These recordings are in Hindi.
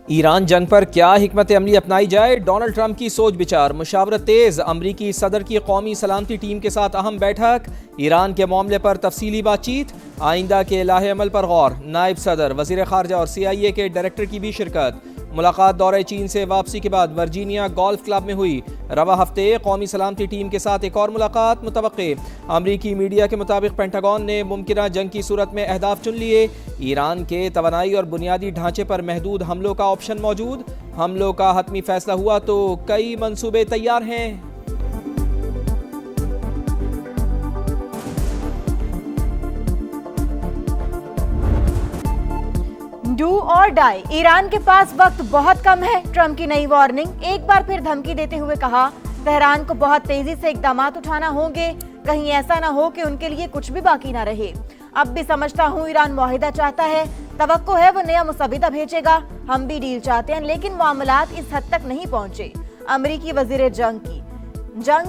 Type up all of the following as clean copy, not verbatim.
ईरान जंग पर क्या हिकमत अमली अपनाई जाए, डोनाल्ड ट्रंप की सोच विचार, मुशावरत तेज, अमरीकी सदर की कौमी सलामती टीम के साथ अहम बैठक, ईरान के मामले पर तफसीली बातचीत, आइंदा के लाहे अमल पर गौर, नायब सदर, वजीर खारजा और CIA के डायरेक्टर की भी शिरकत। मुलाकात दौरे चीन से वापसी के बाद वर्जीनिया गोल्फ क्लब में हुई। रवा हफ्ते कौमी सलामती टीम के साथ एक और मुलाकात मुतवक्के। अमरीकी मीडिया के मुताबिक पेंटागन ने मुमकिना जंग की सूरत में अहदाफ चुन लिए। ईरान के तवानाई और बुनियादी ढांचे पर महदूद हमलों का ऑप्शन मौजूद। हमलों का हतमी फैसला हुआ तो कई मंसूबे तैयार हैं। डू और डाई, ईरान के पास वक्त बहुत कम है। ट्रंप की नई वार्निंग, एक बार फिर धमकी देते हुए कहा तेहरान को बहुत तेजी से इकदाम उठाना होंगे, कहीं ऐसा ना हो कि उनके लिए कुछ भी बाकी ना रहे। अब भी समझता हूँ ईरान मुआहिदा चाहता है, तवक्को है वो नया मुसविदा भेजेगा। हम भी डील चाहते हैं लेकिन मामलात इस हद तक नहीं पहुंचे। अमरीकी वजीर जंग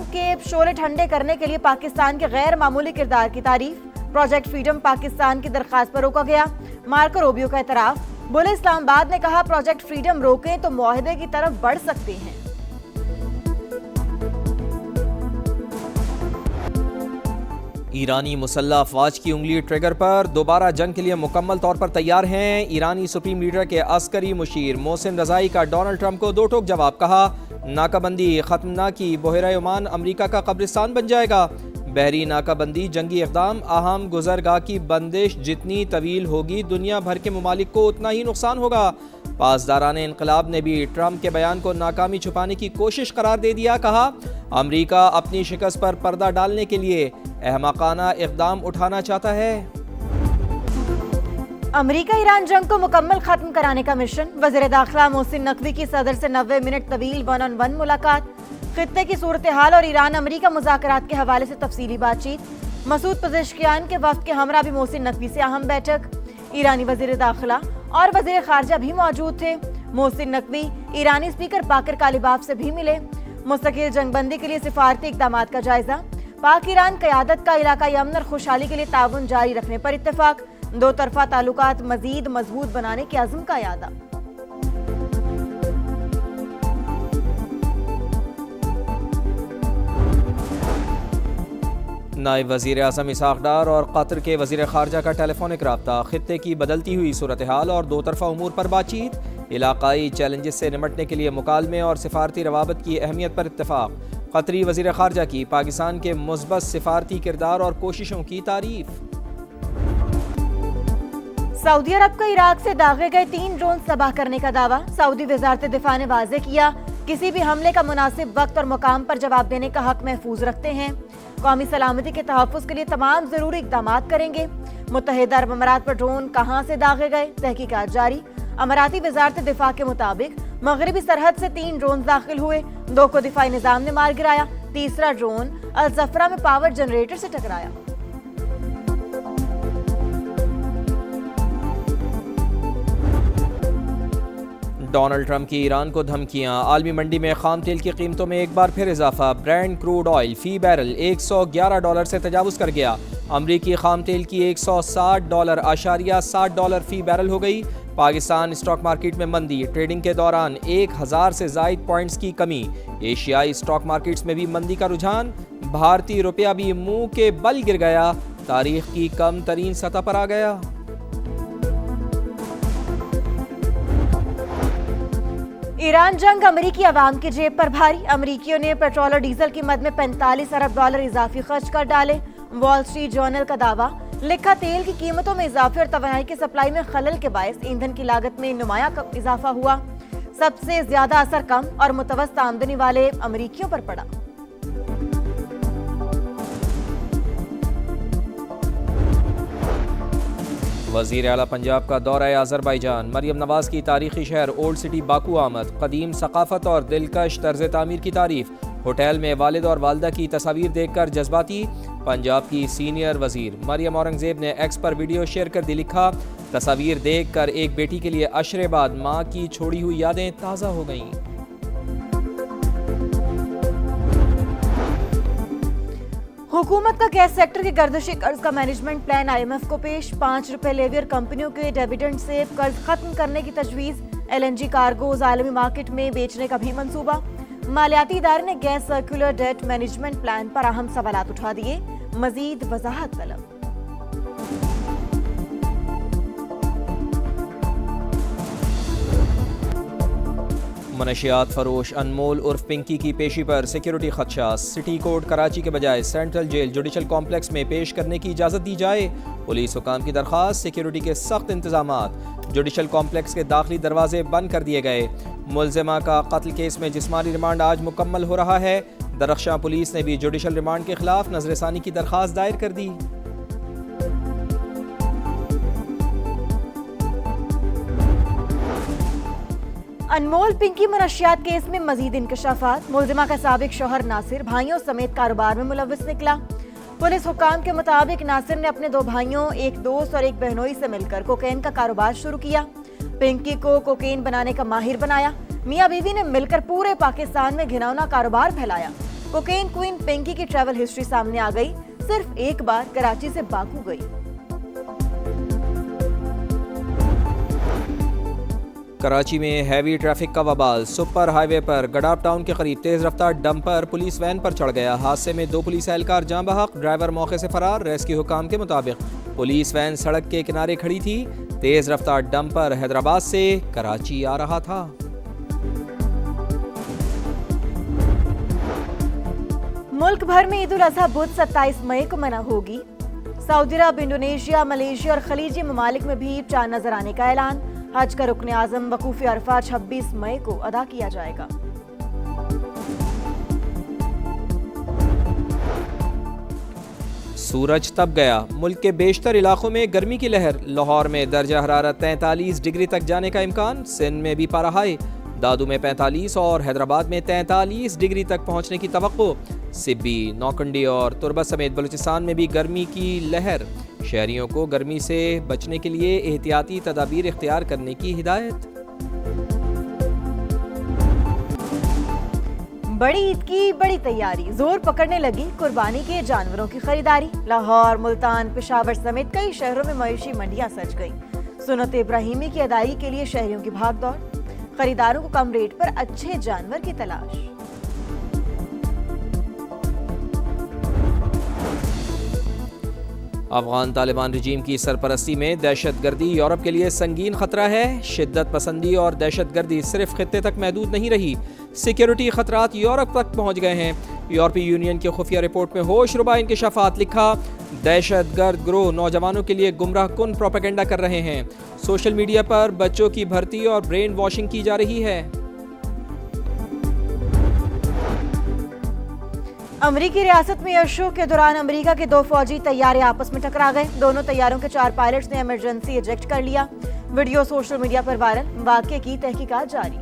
के शोले ठंडे करने के लिए पाकिस्तान के गैर मामूली किरदार की तारीफ। प्रोजेक्ट फ्रीडम पाकिस्तान की दरखास्त पर रोका गया। मार्को रूबियो का एतराफ, बोले इस्लामाबाद ने कहा प्रोजेक्ट फ्रीडम रोकें तो मुआहिदे की तरफ बढ़ सकते हैं। ईरानी मुसल्लह अफवाज की उंगली ट्रिगर पर, दोबारा जंग के लिए मुकम्मल तौर पर तैयार हैं। ईरानी सुप्रीम लीडर के अस्करी मुशीर मोहसिन रजाई का डोनाल्ड ट्रंप को दो टोक जवाब, कहा नाकाबंदी खत्म ना की बहरा ओमान अमरीका का कब्रिस्तान बन जाएगा। बहरी नाकाबंदी जंगी इक़दाम अहम गुजरगाह की बंदिश जितनी तवील होगी दुनिया भर के ममालिक को उतना ही नुकसान होगा। पासदारान इनकलाब ने भी ट्रंप के बयान को नाकामी छुपाने की कोशिश करार दे दिया। कहा अमरीका अपनी शिकस्त पर पर्दा डालने के लिए अहमकाना इक़दाम उठाना चाहता है। अमरीका ईरान जंग को मुकम्मल खत्म कराने का मिशन। वज़ीर दाखिला मोहसिन नकवी की सदर से 90 मिनट तवील 1-on-1 मुलाकात। खित्ते की सूरत हाल और ईरान अमरीका मुज़ाकरात के हवाले से तफसीली बातचीत। मसूद पज़ेश्कियान के वफ़द के हमरा भी मोहसिन नकवी से अहम बैठक। ईरानी वज़ीर दाखिला और वज़ीर खारजा भी मौजूद थे। मोहसिन नकवी ईरानी स्पीकर बाकर कालिबाफ से भी मिले। मुस्तकिल जंगबंदी के लिए सिफारती इक़दामात का जायजा। पाक ईरान क़यादत का इलाकाई अमन और खुशहाली के लिए ताउन जारी रखने पर इत्तेफाक। दो तरफा ताल्लुकात मजीद मजबूत बनाने के अज़्म का यादा। नायब वज़ीर आज़म इसहाक़ डार और कतर के वज़ीर खारजा का टेलीफोनिक रब्ता। खित्ते की बदलती हुई सूरत हाल और दो तरफा उमूर पर बातचीत। इलाकाई चैलेंजेस से निमटने के लिए मुकालमे और सिफारती रवाबत की अहमियत पर इत्तेफाक। कतरी वज़ीर खारजा की पाकिस्तान के मुस्बत सिफारती किरदार और कोशिशों की तारीफ। सऊदी अरब का इराक से दागे गए 3 ड्रोन तबाह करने का दावा। सऊदी वज़ारत दिफा ने वाज़े किया किसी भी हमले का मुनासिब वक्त और मुकाम पर जवाब देने का हक महफूज रखते हैं। कौमी सलामती के तहफ़्फ़ुज़ के लिए तमाम ज़रूरी इक़दामात करेंगे। मुत्तहिदा अरब अमारात पर ड्रोन कहाँ से दागे गए, तहकीकात जारी। अमाराती वज़ारत दिफा के मुताबिक मगरबी सरहद से 3 ड्रोन दाखिल हुए। 2 को दिफाई निज़ाम ने मार गिराया। तीसरा ड्रोन अल ज़फ़रा में पावर जनरेटर से टकराया। डोनाल्ड ट्रंप की ईरान को धमकियां। आलमी मंडी में खाम तेल की कीमतों में एक बार फिर इजाफा। ब्रेंट क्रूड ऑयल फी बैरल $111 से तजावुज़ कर गया। अमरीकी खाम तेल की $160.60 फी बैरल हो गई। पाकिस्तान स्टॉक मार्केट में मंदी। ट्रेडिंग के दौरान 1000 से ज़ायद पॉइंट्स की कमी। एशियाई स्टॉक मार्केट्स में भी मंदी का रुझान। भारतीय रुपया भी मुंह के बल गिर गया। तारीख की कम तरीन सतह पर आ गया। ईरान जंग अमरीकी अवाम की जेब पर भारी। अमरीकियों ने पेट्रोल और डीजल कीमत में $45 अरब इजाफी खर्च कर डाले। वॉल स्ट्रीट जर्नल का दावा, लिखा तेल की कीमतों में इजाफे और तवानाई की सप्लाई में खलल के बायस ईंधन की लागत में नुमाया इजाफा हुआ। सबसे ज्यादा असर कम और मुतवस्सित आमदनी वाले अमरीकियों पर पड़ा। वज़ीर आला पंजाब का दौरा अज़रबैजान। मरियम नवाज की तारीखी शहर ओल्ड सिटी बाकू आमद। कदीम सकाफत और दिलकश तर्ज तामीर की तारीफ। होटल में वालिद और वालदा की तस्वीर देखकर जज्बाती। पंजाब की सीनियर वज़ीर मरियम औरंगज़ेब ने एक्स पर वीडियो शेयर कर दी, लिखा तस्वीर देखकर एक बेटी के लिए अशरे बाद माँ की छोड़ी हुई यादें ताज़ा हो गईं। हुकूमत का गैस सेक्टर के गर्दिशी कर्ज का मैनेजमेंट प्लान IMF को पेश। ₹5 लेवियर कंपनियों के डिविडेंड से कर्ज खत्म करने की तजवीज़। LNG कार्गोज आलमी मार्केट में बेचने का भी मंसूबा। मालियाती इदारे ने gas circular debt management plan पर अहम सवालात उठा दिए, मजीद वजाहत तलब। मनशियात फरोश अनमोल उर्फ पिंकी की पेशी पर सिक्योरिटी खदशा। सिटी कोर्ट कराची के बजाय सेंट्रल जेल जुडिशल कॉम्प्लेक्स में पेश करने की इजाज़त दी जाए। पुलिस हुकाम की दरख्वास्त, सिक्योरिटी के सख्त इंतजामात। जुडिशल कॉम्प्लेक्स के दाखिली दरवाजे बंद कर दिए गए। मुलजिमा का कत्ल केस में जिस्मानी रिमांड आज मुकम्मल हो रहा है। दरख्शां पुलिस ने भी जुडिशल रिमांड के खिलाफ नजरसानी की दरख्वास्त दायर कर दी। अनमोल पिंकी मनशियात केस में मजीद इंकशाफात। मुलजिमा का साबिक शौहर नासिर भाइयों समेत कारोबार में मुलव्विस निकला। पुलिस हुकाम के मुताबिक नासिर ने अपने 2 भाइयों, एक दोस्त और एक बहनोई से मिलकर कोकेन का कारोबार शुरू किया। पिंकी को कोकेन बनाने का माहिर बनाया। मियां बीवी ने मिलकर पूरे पाकिस्तान में घिनौना कारोबार फैलाया। कोकेन क्वीन पिंकी की ट्रैवल हिस्ट्री सामने आ गई। सिर्फ एक बार कराची से बाकू गई। कराची में हैवी ट्रैफिक का वबाल। सुपर हाईवे पर गडाप टाउन के करीब तेज रफ्तार डंपर पुलिस वैन पर चढ़ गया। हादसे में 2 पुलिस एहलकार जाँ बहक, ड्राइवर मौके से फरार। रेस्क्यू हुकाम के मुताबिक पुलिस वैन सड़क के किनारे खड़ी थी। तेज रफ्तार डंपर हैदराबाद से कराची आ रहा था। मुल्क भर में ईद उल अजहा बुध 27 मई को मना होगी। सऊदी अरब, इंडोनेशिया, मलेशिया और खलीजी ममालिक में भी चांद नजर आने का ऐलान। हज का रुकन आजम वकूफ अरफा 26 मई को अदा किया जाएगा। सूरज तप गया। मुल्क के बेशतर इलाकों में गर्मी की लहर। लाहौर में दर्जा हरारत 43 डिग्री तक जाने का इम्कान। सिंध में भी पारा हाई। दादू में 45 और हैदराबाद में 43 डिग्री तक पहुंचने की तवक्को। सिब्बी, नौकंडी और तुरबा समेत बलूचिस्तान में भी गर्मी की लहर। शहरियों को गर्मी से बचने के लिए एहतियाती तदाबीर इख्तियार करने की हिदायत। बड़ी ईद की बड़ी तैयारी। जोर पकड़ने लगी कुर्बानी के जानवरों की खरीदारी। लाहौर, मुल्तान, पेशावर समेत कई शहरों में मवेशी मंडियां सज गईं। सुन्नत इब्राहिमी की अदायगी के लिए शहरियों की भागदौड़। खरीदारों को कम रेट पर अच्छे जानवर की तलाश। अफगान तालिबान रजीम की सरपरस्ती में दहशतगर्दी यूरोप के लिए संगीन खतरा है। शिद्दत पसंदी और दहशतगर्दी सिर्फ खित्ते तक महदूद नहीं रही, सिक्योरिटी खतरात यूरोप तक पहुंच गए हैं। यूरोपीय यूनियन की खुफिया रिपोर्ट में होशरुबा इंकशाफात लिखा। दहशतगर्द गिरोह नौजवानों के लिए गुमराह कुन प्रोपेगेंडा कर रहे हैं। सोशल मीडिया पर बच्चों की भर्ती और ब्रेन वॉशिंग की जा रही है। अमरीकी रियासत में एयर शो के दौरान अमेरिका के 2 फौजी तैयारे आपस में टकरा गए। दोनों तैयारों के 4 पायलट्स ने इमरजेंसी इजेक्ट कर लिया। वीडियो सोशल मीडिया पर वायरल। वाकये की तहकीकात जारी।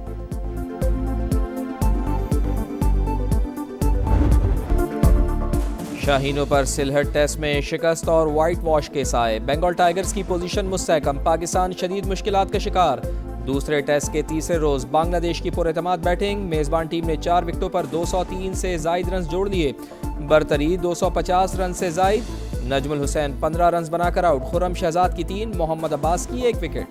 शाहीनों पर सिलहट टेस्ट में शिकस्त और वाइट वॉश केस आए। बंगाल टाइगर्स की पोजीशन मुस्तहकम। पाकिस्तान शदीद मुश्किलात का शिकार। दूसरे टेस्ट के तीसरे रोज बांग्लादेश की पुरएतमाद बैटिंग। मेजबान टीम ने 4 विकेटों पर 203 से जायद रन जोड़ दिए। बरतरी 250 रन से जायद। नजमुल हुसैन 15 रन बनाकर आउट। खुर्रम शहजाद की 3, मोहम्मद अब्बास की 1 विकेट।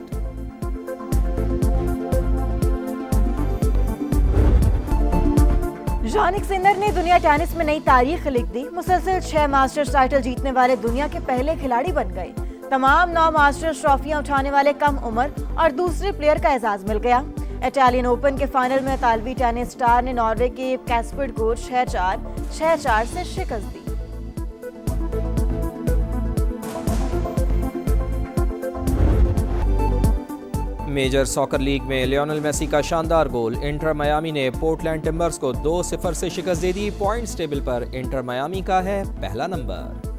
जानिक सिन्नर ने दुनिया टेनिस में नई तारीख लिख दी। मुसलसल 6 मास्टर्स टाइटल जीतने वाले दुनिया के पहले खिलाड़ी बन गए। तमाम 9 मास्टर्स ट्रॉफियां उठाने वाले कम उम्र और दूसरे प्लेयर का एजाज मिल गया। इटालियन ओपन के फाइनल में इतालवी टेनिस स्टार ने नॉर्वे के कैस्पर्ड को 6-4, 6-4 से शिकस्त दी। मेजर सॉकर लीग में लियोनेल मेसी का शानदार गोल। इंटर मियामी ने पोर्टलैंड टिम्बर्स को 2-0 से शिकस्त दे दी। पॉइंट्स टेबल पर इंटर मियामी का है पहला नंबर।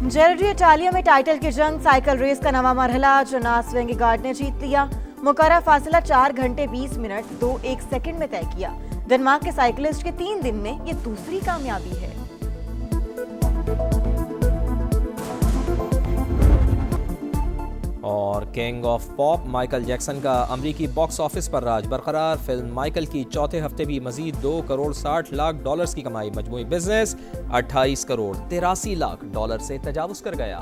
जेल्ड्री इटालिया में टाइटल की जंग। साइकिल रेस का नवा मरहला जोनास वेंगगार्ड ने जीत लिया। मुकर्रर फासला 4 घंटे 20 मिनट 21 सेकंड में तय किया। डेनमार्क के साइकिलिस्ट के 3 दिन में ये दूसरी कामयाबी है। और king of pop Michael Jackson का अमरीकी बॉक्स ऑफिस पर राज बरकरार। फिल्म माइकल की चौथे हफ्ते भी मजीद $2 करोड़ 60 लाख की कमाई। मजमूई बिजनेस $28 करोड़ 83 लाख से तजावुज कर गया।